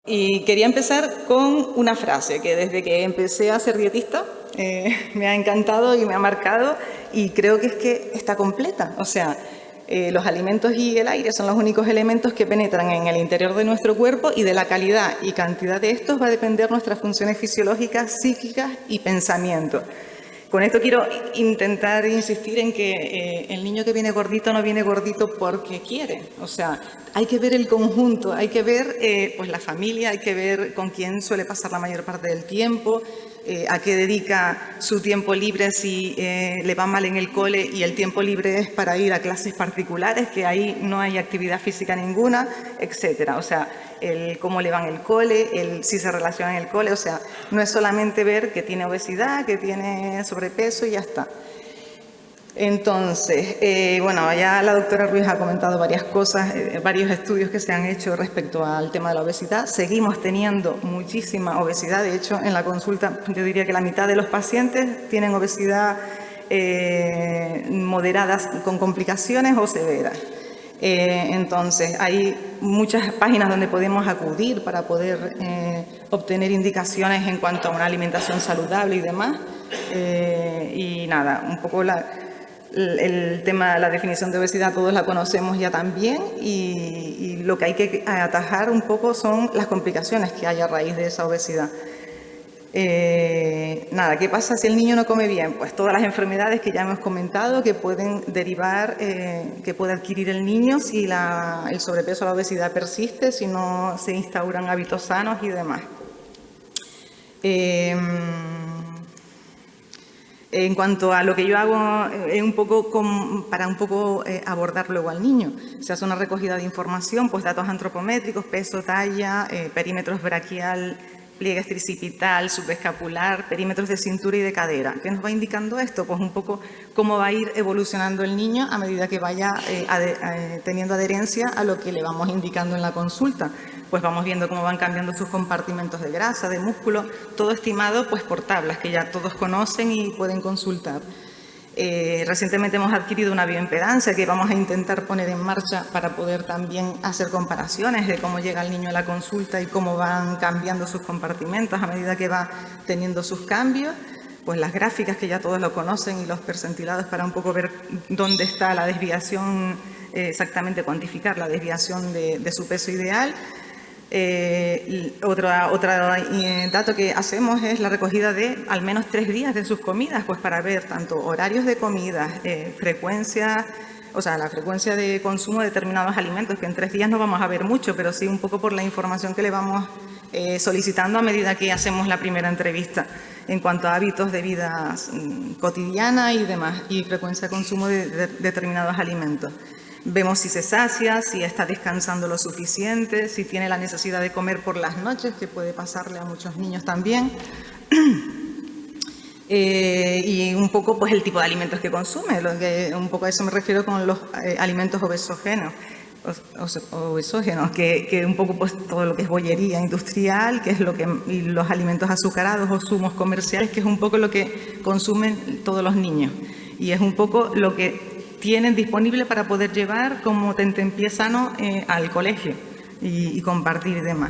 Y quería empezar con una frase que desde que empecé a ser dietista me ha encantado y me ha marcado, y creo que es que está completa. O sea, los alimentos y el aire son los únicos elementos que penetran en el interior de nuestro cuerpo, y de la calidad y cantidad de estos va a depender nuestras funciones fisiológicas, psíquicas y pensamiento. Con esto quiero intentar insistir en que el niño que viene gordito no viene gordito porque quiere. O sea, hay que ver el conjunto, hay que ver pues la familia, hay que ver con quién suele pasar la mayor parte del tiempo, a qué dedica su tiempo libre si le va mal en el cole y el tiempo libre es para ir a clases particulares, que ahí no hay actividad física ninguna, etcétera. O sea, el cómo le va en el cole, el si se relaciona en el cole. O sea, no es solamente ver que tiene obesidad, que tiene sobrepeso y ya está. Entonces, bueno, ya la doctora Ruiz ha comentado varias cosas, varios estudios que se han hecho respecto al tema de la obesidad. Seguimos teniendo muchísima obesidad. De hecho, en la consulta yo diría que la mitad de los pacientes tienen obesidad moderadas con complicaciones o severas. Entonces, hay muchas páginas donde podemos acudir para poder obtener indicaciones en cuanto a una alimentación saludable y demás. Y nada, un poco el tema, la definición de obesidad todos la conocemos ya también, y lo que hay que atajar un poco son las complicaciones que hay a raíz de esa obesidad. Nada, ¿qué pasa si el niño no come bien? Pues todas las enfermedades que ya hemos comentado que pueden derivar, que puede adquirir el niño si el sobrepeso o la obesidad persiste, si no se instauran hábitos sanos y demás. En cuanto a lo que yo hago, un poco para un poco abordar luego al niño, se hace una recogida de información, pues datos antropométricos, peso, talla, perímetros braquial, pliegue tricipital, subescapular, perímetros de cintura y de cadera. ¿Qué nos va indicando esto? Pues un poco cómo va a ir evolucionando el niño a medida que vaya teniendo adherencia a lo que le vamos indicando en la consulta. Pues vamos viendo cómo van cambiando sus compartimentos de grasa, de músculo, todo estimado pues por tablas que ya todos conocen y pueden consultar. Recientemente hemos adquirido una bioimpedancia que vamos a intentar poner en marcha para poder también hacer comparaciones de cómo llega el niño a la consulta y cómo van cambiando sus compartimentos a medida que va teniendo sus cambios. Pues las gráficas que ya todos lo conocen y los percentilados para un poco ver dónde está la desviación, exactamente cuantificar la desviación de su peso ideal. Otro dato que hacemos es la recogida de al menos 3 días de sus comidas, pues para ver tanto horarios de comidas, frecuencia, o sea, la frecuencia de consumo de determinados alimentos, que en 3 días no vamos a ver mucho, pero sí un poco por la información que le vamos solicitando a medida que hacemos la primera entrevista en cuanto a hábitos de vida cotidiana y demás, y frecuencia de consumo de determinados alimentos. Vemos si se sacia, si está descansando lo suficiente, si tiene la necesidad de comer por las noches, que puede pasarle a muchos niños también. Y un poco pues el tipo de alimentos que consume, un poco a eso me refiero con los alimentos obesógenos, que un poco pues todo lo que es bollería industrial, que es lo que, y los alimentos azucarados o zumos comerciales, que es un poco lo que consumen todos los niños, y es un poco lo que tienen disponible para poder llevar como tentempié sano al colegio y compartir y demás.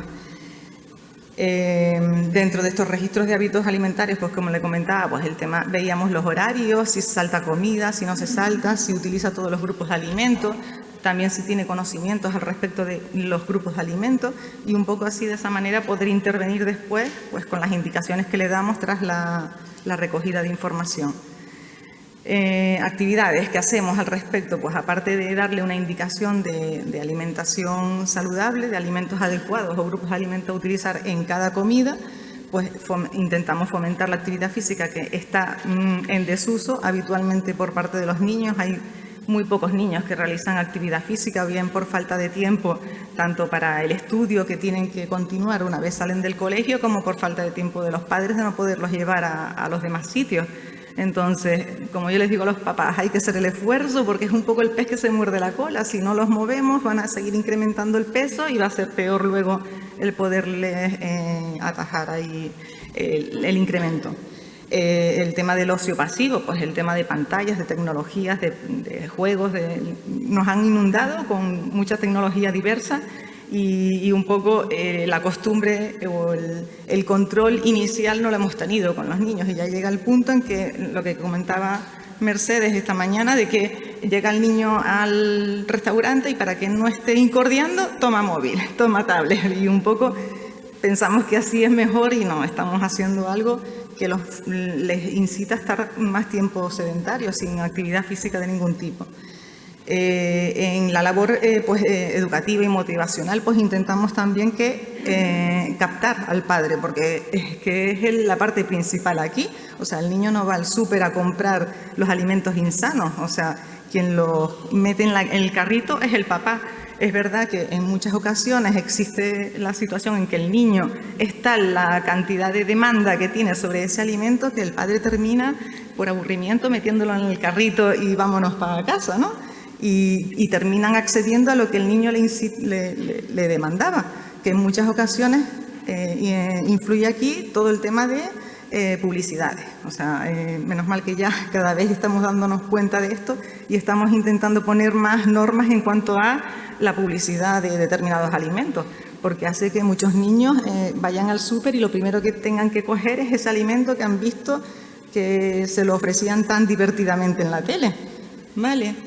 Dentro de estos registros de hábitos alimentarios, pues como le comentaba, pues el tema, veíamos los horarios, si salta comida, si no se salta, si utiliza todos los grupos de alimentos, también si tiene conocimientos al respecto de los grupos de alimentos, y un poco así de esa manera poder intervenir después pues con las indicaciones que le damos tras la recogida de información. Actividades que hacemos al respecto, pues aparte de darle una indicación de alimentación saludable, de alimentos adecuados o grupos de alimentos a utilizar en cada comida, pues intentamos fomentar la actividad física que está en desuso habitualmente por parte de los niños. Hay muy pocos niños que realizan actividad física, bien por falta de tiempo, tanto para el estudio que tienen que continuar una vez salen del colegio, como por falta de tiempo de los padres de no poderlos llevar a los demás sitios. Entonces, como yo les digo a los papás, hay que hacer el esfuerzo porque es un poco el pez que se muerde la cola. Si no los movemos, van a seguir incrementando el peso y va a ser peor luego el poderles atajar ahí el incremento. El tema del ocio pasivo, pues el tema de pantallas, de tecnologías, de juegos, nos han inundado con mucha tecnología diversa y un poco la costumbre o el control inicial no lo hemos tenido con los niños y ya llega el punto en que lo que comentaba Mercedes esta mañana, de que llega el niño al restaurante y para que no esté incordiando, toma móvil, toma tablet y un poco pensamos que así es mejor y no, estamos haciendo algo que les incita a estar más tiempo sedentarios, sin actividad física de ningún tipo. En la labor educativa y motivacional, pues intentamos también captar al padre, porque es la parte principal aquí. O sea, el niño no va al súper a comprar los alimentos insanos, o sea, quien los mete en el carrito es el papá. Es verdad que en muchas ocasiones existe la situación en que el niño es tal la cantidad de demanda que tiene sobre ese alimento que el padre termina por aburrimiento metiéndolo en el carrito y vámonos para casa, ¿no? Y terminan accediendo a lo que el niño le demandaba, que en muchas ocasiones influye aquí todo el tema de publicidades. O sea, menos mal que ya cada vez estamos dándonos cuenta de esto y estamos intentando poner más normas en cuanto a la publicidad de determinados alimentos, porque hace que muchos niños vayan al súper y lo primero que tengan que coger es ese alimento que han visto que se lo ofrecían tan divertidamente en la tele, ¿vale?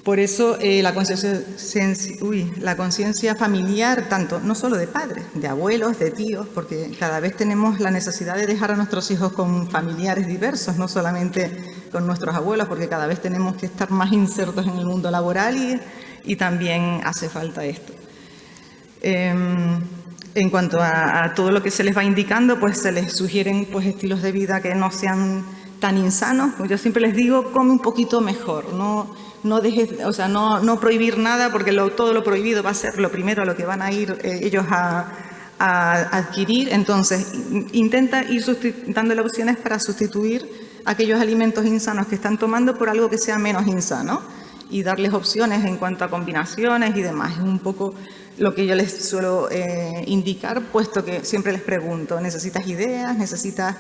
Por eso la conciencia familiar, tanto no solo de padres, de abuelos, de tíos, porque cada vez tenemos la necesidad de dejar a nuestros hijos con familiares diversos, no solamente con nuestros abuelos, porque cada vez tenemos que estar más insertos en el mundo laboral y también hace falta esto. En cuanto a todo lo que se les va indicando, pues se les sugieren pues, estilos de vida que no sean tan insanos. Pues yo siempre les digo, come un poquito mejor, no dejes, o sea, no prohibir nada, porque todo lo prohibido va a ser lo primero a lo que van a ir ellos a adquirir. Entonces, intenta ir dándole opciones para sustituir aquellos alimentos insanos que están tomando por algo que sea menos insano y darles opciones en cuanto a combinaciones y demás. Es un poco lo que yo les suelo indicar, puesto que siempre les pregunto, ¿necesitas ideas? ¿Necesitas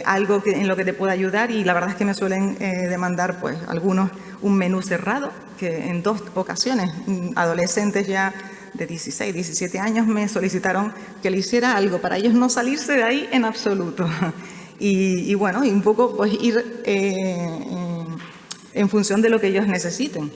algo en lo que te pueda ayudar? Y la verdad es que me suelen demandar pues algunos un menú cerrado, que en 2 ocasiones adolescentes ya de 16, 17 años me solicitaron que le hiciera algo para ellos no salirse de ahí en absoluto. Y bueno, y un poco pues ir en función de lo que ellos necesiten.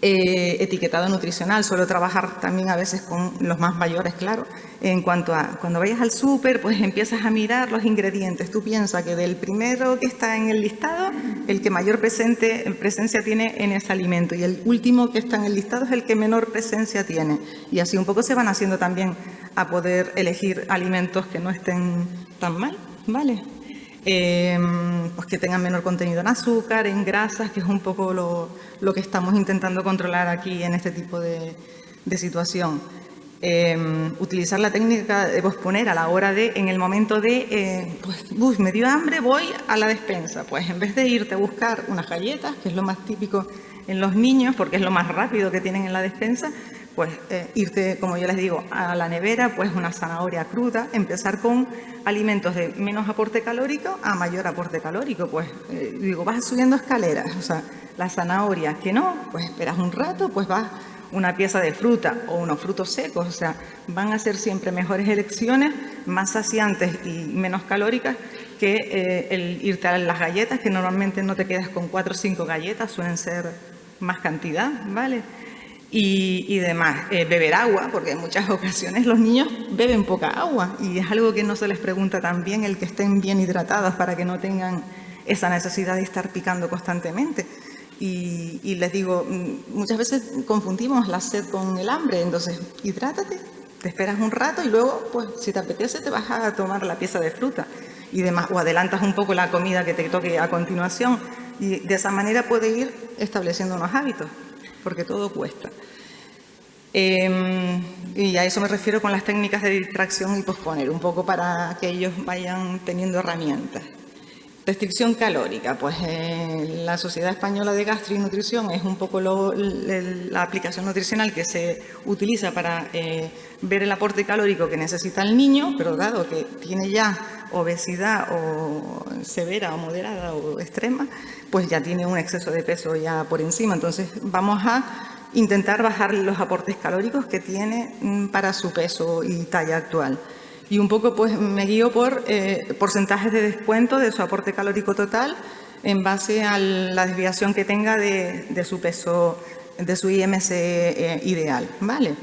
Etiquetado nutricional, suelo trabajar también a veces con los más mayores, claro, en cuanto a cuando vayas al súper, pues empiezas a mirar los ingredientes. Tú piensas que del primero que está en el listado, el que mayor presencia tiene en ese alimento, y el último que está en el listado es el que menor presencia tiene. Y así un poco se van haciendo también a poder elegir alimentos que no estén tan mal, ¿vale? Pues que tengan menor contenido en azúcar, en grasas, que es un poco lo que estamos intentando controlar aquí en este tipo de situación. Utilizar la técnica de posponer a la hora de, en el momento de, pues, me dio hambre, voy a la despensa. Pues en vez de irte a buscar unas galletas, que es lo más típico en los niños, porque es lo más rápido que tienen en la despensa, pues irte, como yo les digo, a la nevera, pues una zanahoria cruda, empezar con alimentos de menos aporte calórico a mayor aporte calórico. Pues digo, vas subiendo escaleras, o sea, la zanahoria que no, pues esperas un rato, pues vas una pieza de fruta o unos frutos secos, o sea, van a ser siempre mejores elecciones, más saciantes y menos calóricas que el irte a las galletas, que normalmente no te quedas con 4 o 5 galletas, suelen ser más cantidad, ¿vale? Y demás, beber agua, porque en muchas ocasiones los niños beben poca agua y es algo que no se les pregunta también, el que estén bien hidratados para que no tengan esa necesidad de estar picando constantemente. Y les digo, muchas veces confundimos la sed con el hambre, entonces hidrátate, te esperas un rato y luego, pues si te apetece, te vas a tomar la pieza de fruta y demás, o adelantas un poco la comida que te toque a continuación, y de esa manera puedes ir estableciendo unos hábitos, porque todo cuesta. Y a eso me refiero con las técnicas de distracción y posponer, un poco para que ellos vayan teniendo herramientas. Restricción calórica, pues la Sociedad Española de Gastro y Nutrición es un poco la aplicación nutricional que se utiliza para ver el aporte calórico que necesita el niño, pero dado que tiene ya obesidad o severa o moderada o extrema, pues ya tiene un exceso de peso ya por encima. Entonces vamos a intentar bajar los aportes calóricos que tiene para su peso y talla actual. Y un poco pues me guío por porcentajes de descuento de su aporte calórico total en base a la desviación que tenga de su peso, de su IMC ideal, ¿vale?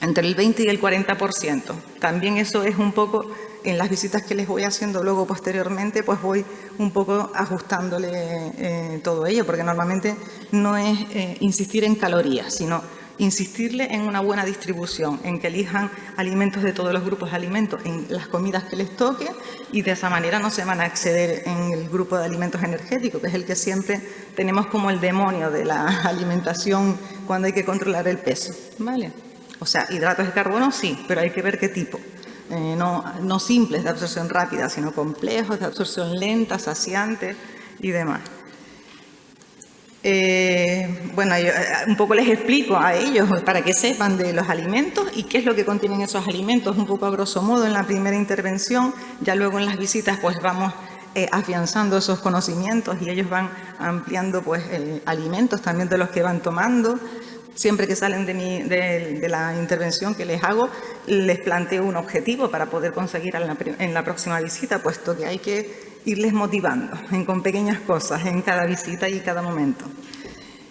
Entre el 20 y el 40%. También eso es un poco, en las visitas que les voy haciendo luego posteriormente, pues voy un poco ajustándole todo ello, porque normalmente no es insistir en calorías, sino insistirle en una buena distribución, en que elijan alimentos de todos los grupos de alimentos en las comidas que les toque, y de esa manera no se van a exceder en el grupo de alimentos energéticos, que es el que siempre tenemos como el demonio de la alimentación cuando hay que controlar el peso, ¿vale? O sea, hidratos de carbono sí, pero hay que ver qué tipo. No simples de absorción rápida, sino complejos de absorción lenta, saciantes y demás. Bueno, yo un poco les explico a ellos para que sepan de los alimentos y qué es lo que contienen esos alimentos, un poco a grosso modo en la primera intervención. Ya luego en las visitas pues vamos afianzando esos conocimientos y ellos van ampliando pues alimentos también de los que van tomando. Siempre que salen de la intervención que les hago, les planteo un objetivo para poder conseguir en la próxima visita, puesto que hay que irles motivando con pequeñas cosas en cada visita y cada momento.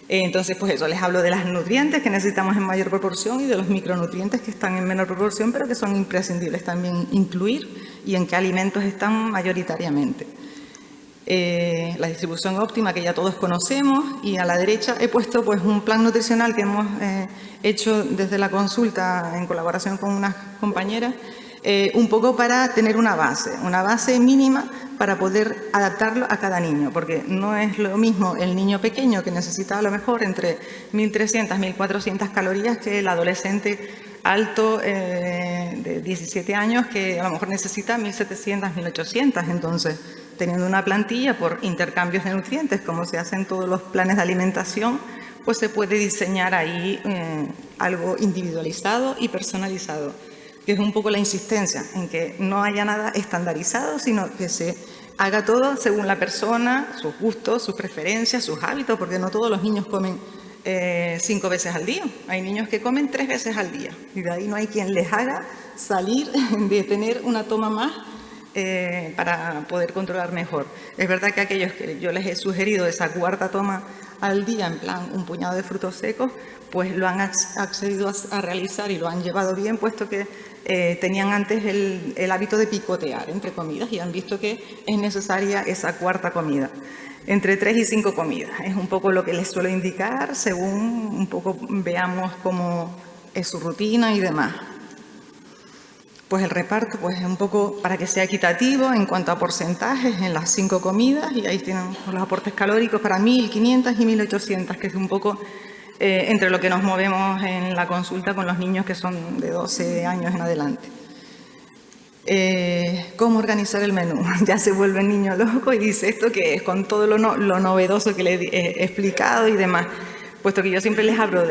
Entonces, pues eso, les hablo de las nutrientes que necesitamos en mayor proporción y de los micronutrientes que están en menor proporción, pero que son imprescindibles también incluir y en qué alimentos están mayoritariamente. La distribución óptima que ya todos conocemos, y a la derecha he puesto pues un plan nutricional que hemos hecho desde la consulta en colaboración con unas compañeras, un poco para tener una base mínima para poder adaptarlo a cada niño, porque no es lo mismo el niño pequeño que necesita a lo mejor entre 1.300, 1.400 calorías que el adolescente alto de 17 años que a lo mejor necesita 1.700, 1.800. Entonces, teniendo una plantilla por intercambios de nutrientes, como se hace en todos los planes de alimentación, pues se puede diseñar ahí algo individualizado y personalizado, que es un poco la insistencia en que no haya nada estandarizado, sino que se haga todo según la persona, sus gustos, sus preferencias, sus hábitos, porque no todos los niños comen 5 veces al día. Hay niños que comen 3 veces al día y de ahí no hay quien les haga salir de tener una toma más para poder controlar mejor. Es verdad que aquellos que yo les he sugerido esa cuarta toma al día, en plan un puñado de frutos secos, pues lo han accedido a realizar y lo han llevado bien, puesto que tenían antes el hábito de picotear entre comidas y han visto que es necesaria esa cuarta comida. Entre 3 y 5 comidas. Es un poco lo que les suelo indicar según un poco veamos cómo es su rutina y demás. Pues el reparto pues es un poco para que sea equitativo en cuanto a porcentajes en las 5 comidas, y ahí tienen los aportes calóricos para 1.500 y 1.800, que es un poco entre lo que nos movemos en la consulta con los niños que son de 12 años en adelante. ¿Cómo organizar el menú? Ya se vuelve el niño loco y dice, ¿esto qué es? Con todo lo novedoso que le he explicado y demás. Puesto que yo siempre les hablo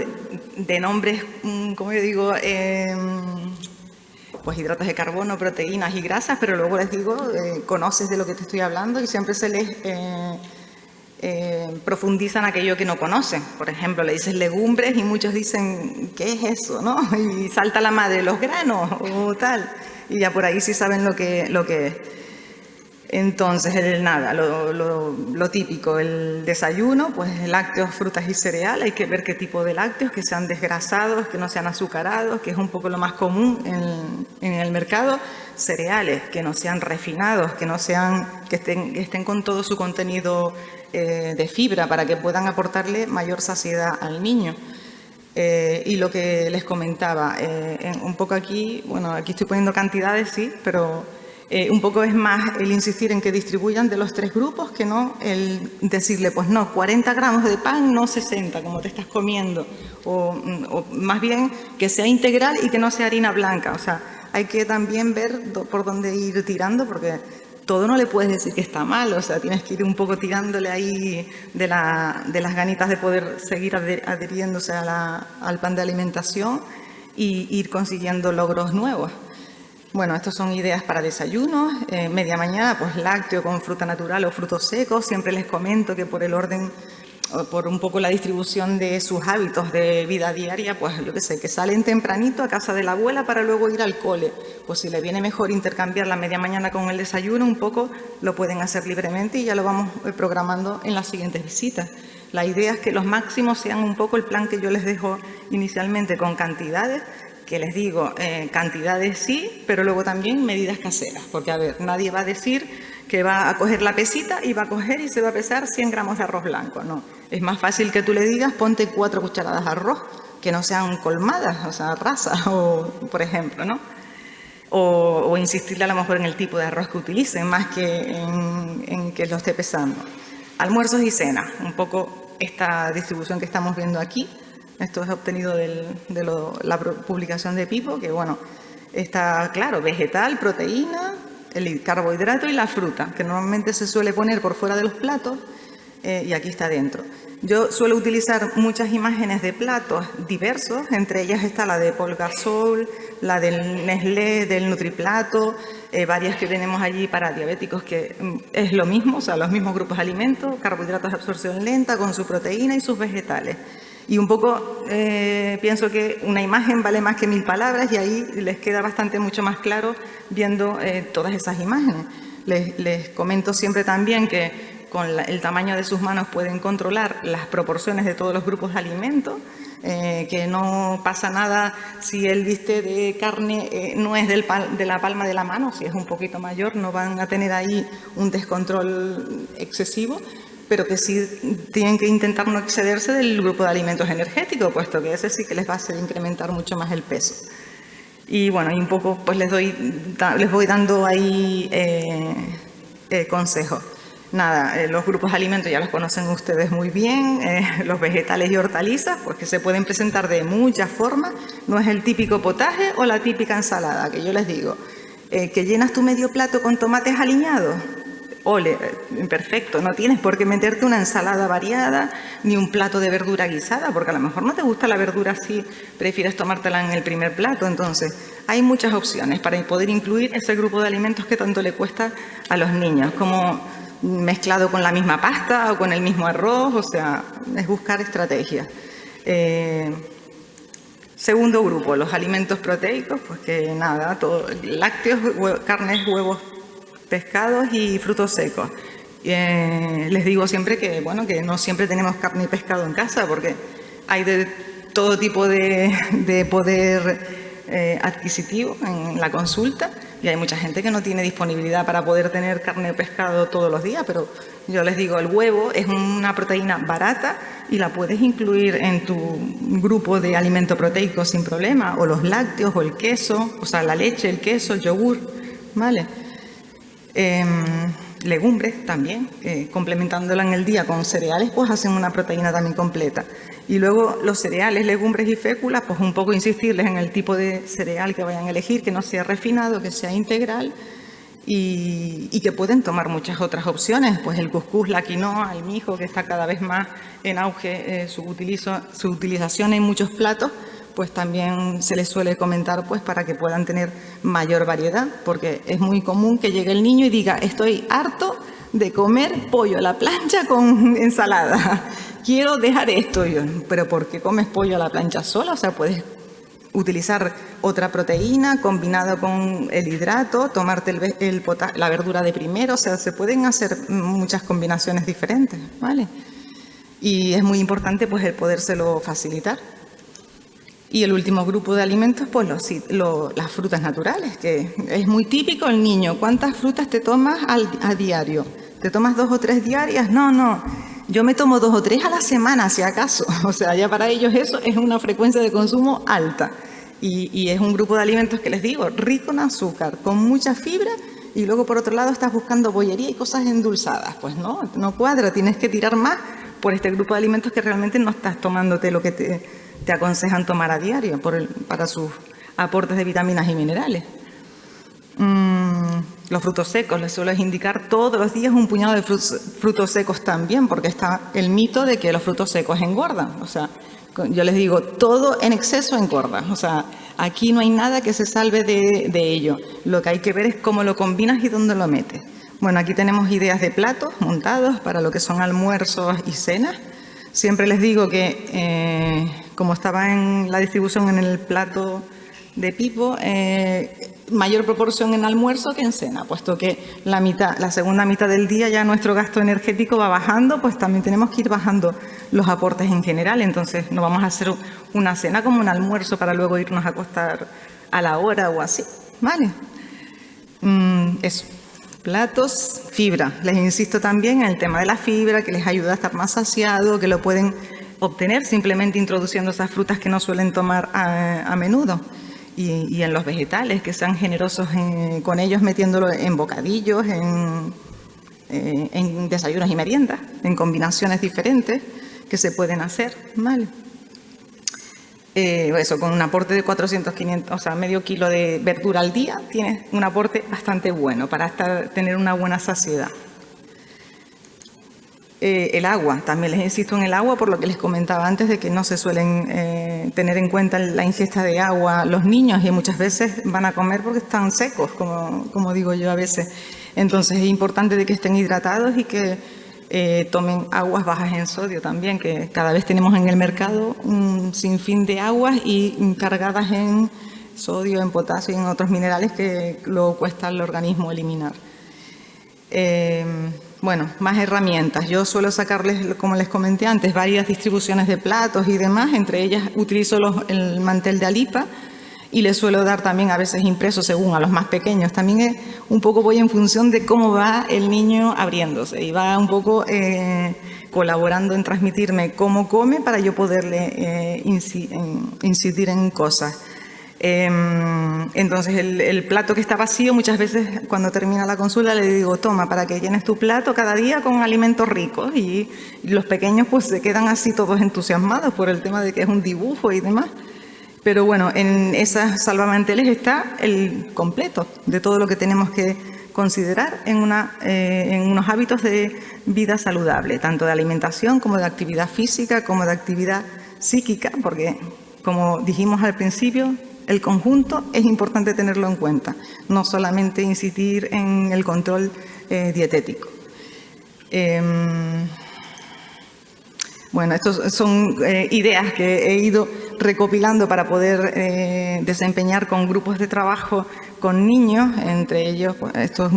de nombres, como yo digo, pues hidratos de carbono, proteínas y grasas, pero luego les digo, conoces de lo que te estoy hablando, y siempre se les profundizan aquello que no conocen. Por ejemplo, le dices legumbres y muchos dicen, ¿qué es eso?, ¿no? Y salta la madre, los granos o tal. Y ya por ahí sí saben lo que es. Entonces, lo típico, el desayuno, pues lácteos, frutas y cereal. Hay que ver qué tipo de lácteos, que sean desgrasados, que no sean azucarados, que es un poco lo más común en el mercado. Cereales, que no sean refinados, que estén con todo su contenido de fibra, para que puedan aportarle mayor saciedad al niño. Y lo que les comentaba, un poco aquí, bueno, aquí estoy poniendo cantidades, sí, pero un poco es más el insistir en que distribuyan de los 3 grupos, que no el decirle, pues no, 40 gramos de pan, no 60, como te estás comiendo, o más bien que sea integral y que no sea harina blanca. O sea, hay que también ver por dónde ir tirando, porque todo no le puedes decir que está mal, o sea, tienes que ir un poco tirándole ahí de las ganitas de poder seguir adhiriéndose al plan de alimentación y ir consiguiendo logros nuevos. Bueno, estas son ideas para desayunos. Media mañana, pues lácteo con fruta natural o frutos secos. Siempre les comento que por el orden por un poco la distribución de sus hábitos de vida diaria, pues yo qué sé, que salen tempranito a casa de la abuela para luego ir al cole. Pues si le viene mejor intercambiar la media mañana con el desayuno un poco, lo pueden hacer libremente y ya lo vamos programando en las siguientes visitas. La idea es que los máximos sean un poco el plan que yo les dejo inicialmente con cantidades, que les digo, cantidades sí, pero luego también medidas caseras, porque a ver, nadie va a decir que va a coger la pesita y va a coger y se va a pesar 100 gramos de arroz blanco, no. Es más fácil que tú le digas, ponte 4 cucharadas de arroz, que no sean colmadas, o sea, rasas, o, por ejemplo, ¿no? O insistirle a lo mejor en el tipo de arroz que utilicen, más que en que lo esté pesando. Almuerzos y cenas, un poco esta distribución que estamos viendo aquí. Esto es obtenido de la publicación de Pipo, que bueno, está claro, vegetal, proteína, el carbohidrato y la fruta, que normalmente se suele poner por fuera de los platos y aquí está dentro. Yo suelo utilizar muchas imágenes de platos diversos, entre ellas está la de Paul Gasol, la del Nestlé, del Nutriplato, varias que tenemos allí para diabéticos que es lo mismo, o sea, los mismos grupos de alimentos, carbohidratos de absorción lenta con su proteína y sus vegetales. Y un poco pienso que una imagen vale más que 1000 palabras y ahí les queda mucho más claro viendo todas esas imágenes. Les comento siempre también que con el tamaño de sus manos pueden controlar las proporciones de todos los grupos de alimentos, que no pasa nada si el bistec de carne no es de la palma de la mano, si es un poquito mayor no van a tener ahí un descontrol excesivo, pero que sí tienen que intentar no excederse del grupo de alimentos energéticos, puesto que ese sí que les va a hacer incrementar mucho más el peso. Y bueno, y un poco pues les voy dando ahí consejos. Nada, los grupos de alimentos ya los conocen ustedes muy bien, los vegetales y hortalizas, pues que se pueden presentar de muchas formas, no es el típico potaje o la típica ensalada, que yo les digo, que llenas tu medio plato con tomates aliñados. Ole, perfecto, no tienes por qué meterte una ensalada variada ni un plato de verdura guisada, porque a lo mejor no te gusta la verdura así, prefieres tomártela en el primer plato. Entonces, hay muchas opciones para poder incluir ese grupo de alimentos que tanto le cuesta a los niños, como mezclado con la misma pasta o con el mismo arroz, o sea, es buscar estrategias. Segundo grupo, los alimentos proteicos, pues que nada, todo, lácteos, carnes, huevos, pescados y frutos secos. Les digo siempre que, bueno, que no siempre tenemos carne y pescado en casa porque hay de todo tipo de poder adquisitivo en la consulta y hay mucha gente que no tiene disponibilidad para poder tener carne o pescado todos los días, pero yo les digo, el huevo es una proteína barata y la puedes incluir en tu grupo de alimento proteico sin problema, o los lácteos o el queso, o sea, la leche, el queso, el yogur, ¿vale? Legumbres también, complementándola en el día con cereales, pues hacen una proteína también completa. Y luego los cereales, legumbres y féculas, pues un poco insistirles en el tipo de cereal que vayan a elegir, que no sea refinado, que sea integral y que pueden tomar muchas otras opciones, pues el cuscús, la quinoa, el mijo, que está cada vez más en auge su utilización en muchos platos, pues también se les suele comentar pues para que puedan tener mayor variedad, porque es muy común que llegue el niño y diga, estoy harto de comer pollo a la plancha con ensalada, quiero dejar esto. Yo, pero ¿por qué comes pollo a la plancha sola? O sea, puedes utilizar otra proteína combinada con el hidrato, tomarte la verdura de primero, o sea, se pueden hacer muchas combinaciones diferentes, ¿vale? Y es muy importante pues el podérselo facilitar. Y el último grupo de alimentos, pues las frutas naturales, que es muy típico el niño. ¿Cuántas frutas te tomas a diario? ¿Te tomas 2 o 3 diarias? No, yo me tomo 2 o 3 a la semana, si acaso. O sea, ya para ellos eso es una frecuencia de consumo alta. Y es un grupo de alimentos que les digo, rico en azúcar, con mucha fibra, y luego por otro lado estás buscando bollería y cosas endulzadas. Pues no cuadra, tienes que tirar más por este grupo de alimentos que realmente no estás tomándote lo que te aconsejan tomar a diario para sus aportes de vitaminas y minerales. Los frutos secos, les suelo indicar todos los días un puñado de frutos secos también, porque está el mito de que los frutos secos engordan. O sea, yo les digo, todo en exceso engorda. O sea, aquí no hay nada que se salve de ello. Lo que hay que ver es cómo lo combinas y dónde lo metes. Bueno, aquí tenemos ideas de platos montados para lo que son almuerzos y cenas. Siempre les digo que, como estaba en la distribución en el plato de Pipo, mayor proporción en almuerzo que en cena, puesto que la segunda mitad del día ya nuestro gasto energético va bajando, pues también tenemos que ir bajando los aportes en general. Entonces no vamos a hacer una cena como un almuerzo para luego irnos a acostar a la hora o así, ¿vale? Eso. Platos, fibra. Les insisto también en el tema de la fibra, que les ayuda a estar más saciado, que lo pueden obtener simplemente introduciendo esas frutas que no suelen tomar a menudo. Y en los vegetales, que sean generosos con ellos, metiéndolo en bocadillos, en desayunos y meriendas, en combinaciones diferentes que se pueden hacer, ¿vale? Eso, con un aporte de 400, 500, o sea, medio kilo de verdura al día, tienes un aporte bastante bueno para tener una buena saciedad. El agua, también les insisto en el agua, por lo que les comentaba antes de que no se suelen tener en cuenta la ingesta de agua los niños, y muchas veces van a comer porque están secos, como digo yo a veces. Entonces es importante de que estén hidratados y que tomen aguas bajas en sodio también, que cada vez tenemos en el mercado un sinfín de aguas y cargadas en sodio, en potasio y en otros minerales que luego cuesta al organismo eliminar. Bueno, más herramientas. Yo suelo sacarles, como les comenté antes, varias distribuciones de platos y demás. Entre ellas utilizo el mantel de Alipa y les suelo dar también a veces impresos según a los más pequeños. También un poco voy en función de cómo va el niño abriéndose y va un poco colaborando en transmitirme cómo come para yo poderle incidir en cosas. Entonces el plato que está vacío, muchas veces cuando termina la consulta le digo, toma, para que llenes tu plato cada día con alimentos ricos, y los pequeños pues se quedan así todos entusiasmados por el tema de que es un dibujo y demás. Pero bueno, en esas salvamanteles está el completo de todo lo que tenemos que considerar en unos hábitos de vida saludable, tanto de alimentación como de actividad física, como de actividad psíquica, porque como dijimos al principio, el conjunto es importante tenerlo en cuenta, no solamente incidir en el control dietético. Bueno, estas son ideas que he ido recopilando para poder desempeñar con grupos de trabajo con niños. Entre ellos, pues, esto es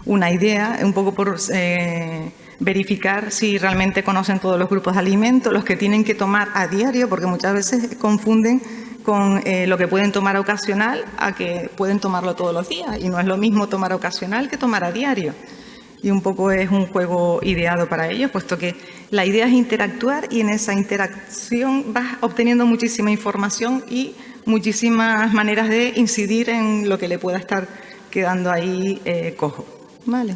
una idea, un poco por verificar si realmente conocen todos los grupos de alimentos, los que tienen que tomar a diario, porque muchas veces confunden con lo que pueden tomar ocasional a que pueden tomarlo todos los días, y no es lo mismo tomar ocasional que tomar a diario. Y un poco es un juego ideado para ellos, puesto que la idea es interactuar, y en esa interacción vas obteniendo muchísima información y muchísimas maneras de incidir en lo que le pueda estar quedando ahí cojo, ¿vale?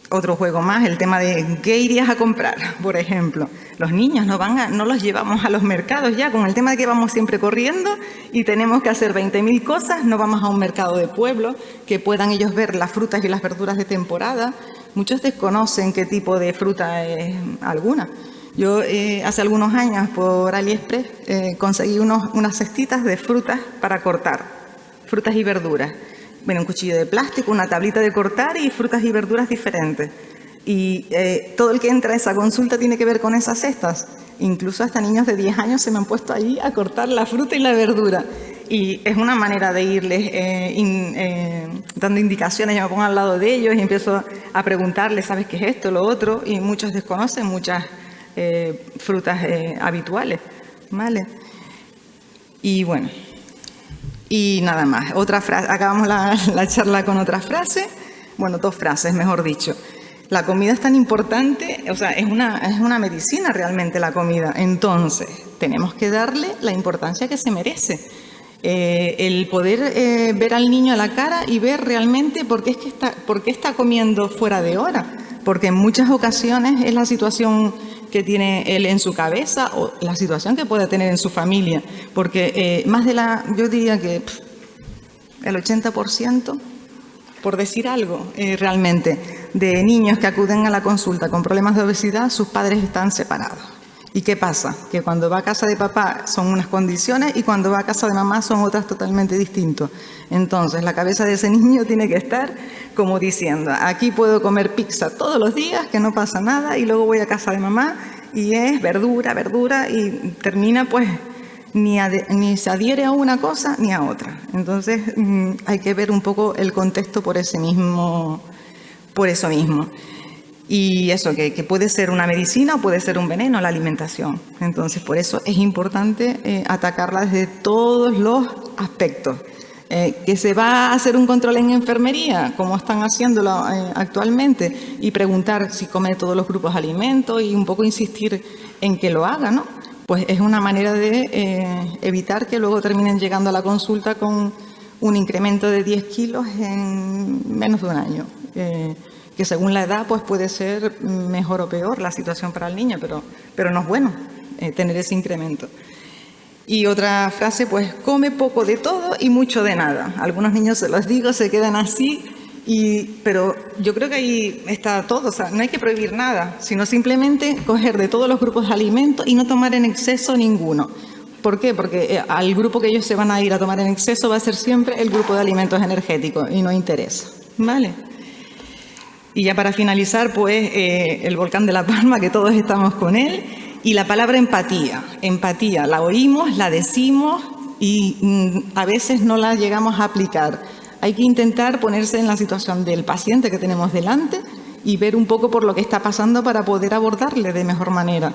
Otro juego más, el tema de ¿qué irías a comprar? Por ejemplo, los niños no los llevamos a los mercados ya, con el tema de que vamos siempre corriendo y tenemos que hacer 20.000 cosas. No vamos a un mercado de pueblo que puedan ellos ver las frutas y las verduras de temporada. Muchos desconocen qué tipo de fruta es alguna. Yo hace algunos años por AliExpress conseguí unas cestitas de frutas para cortar, frutas y verduras. Bueno, un cuchillo de plástico, una tablita de cortar y frutas y verduras diferentes. Y todo el que entra a esa consulta tiene que ver con esas cestas. Incluso hasta niños de 10 años se me han puesto allí a cortar la fruta y la verdura. Y es una manera de irles dando indicaciones. Yo me pongo al lado de ellos y empiezo a preguntarles, ¿sabes qué es esto, lo otro? Y muchos desconocen muchas frutas habituales, ¿vale? Y bueno, y nada más. Otra frase, acabamos la charla con otra frase. Bueno, dos frases, mejor dicho. La comida es tan importante, o sea, es una medicina realmente la comida. Entonces, tenemos que darle la importancia que se merece. El poder ver al niño a la cara y ver realmente por qué está comiendo fuera de hora. Porque en muchas ocasiones es la situación que tiene él en su cabeza o la situación que puede tener en su familia. Porque yo diría que el 80%, por decir algo, realmente, de niños que acuden a la consulta con problemas de obesidad, sus padres están separados. ¿Y qué pasa? Que cuando va a casa de papá son unas condiciones y cuando va a casa de mamá son otras totalmente distintas. Entonces, la cabeza de ese niño tiene que estar como diciendo, aquí puedo comer pizza todos los días, que no pasa nada, y luego voy a casa de mamá y es verdura, verdura, y termina pues ni se adhiere a una cosa ni a otra. Entonces, hay que ver un poco el contexto por eso mismo. Y eso, que puede ser una medicina o puede ser un veneno, la alimentación. Entonces, por eso es importante atacarla desde todos los aspectos. Que se va a hacer un control en enfermería, como están haciéndolo actualmente, y preguntar si come todos los grupos de alimentos y un poco insistir en que lo haga, ¿no? Pues es una manera de evitar que luego terminen llegando a la consulta con un incremento de 10 kilos en menos de un año. Que según la edad pues puede ser mejor o peor la situación para el niño, pero no es bueno tener ese incremento. Y otra frase, pues come poco de todo y mucho de nada. Algunos niños, se los digo, se quedan así, pero yo creo que ahí está todo. O sea, no hay que prohibir nada, sino simplemente coger de todos los grupos de alimentos y no tomar en exceso ninguno. ¿Por qué? Porque al grupo que ellos se van a ir a tomar en exceso va a ser siempre el grupo de alimentos energéticos y no interesa, ¿vale? Y ya para finalizar, pues, el volcán de La Palma, que todos estamos con él, y la palabra empatía. Empatía, la oímos, la decimos y a veces no la llegamos a aplicar. Hay que intentar ponerse en la situación del paciente que tenemos delante y ver un poco por lo que está pasando para poder abordarle de mejor manera.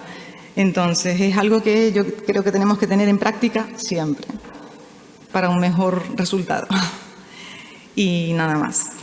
Entonces, es algo que yo creo que tenemos que tener en práctica siempre para un mejor resultado. Y nada más.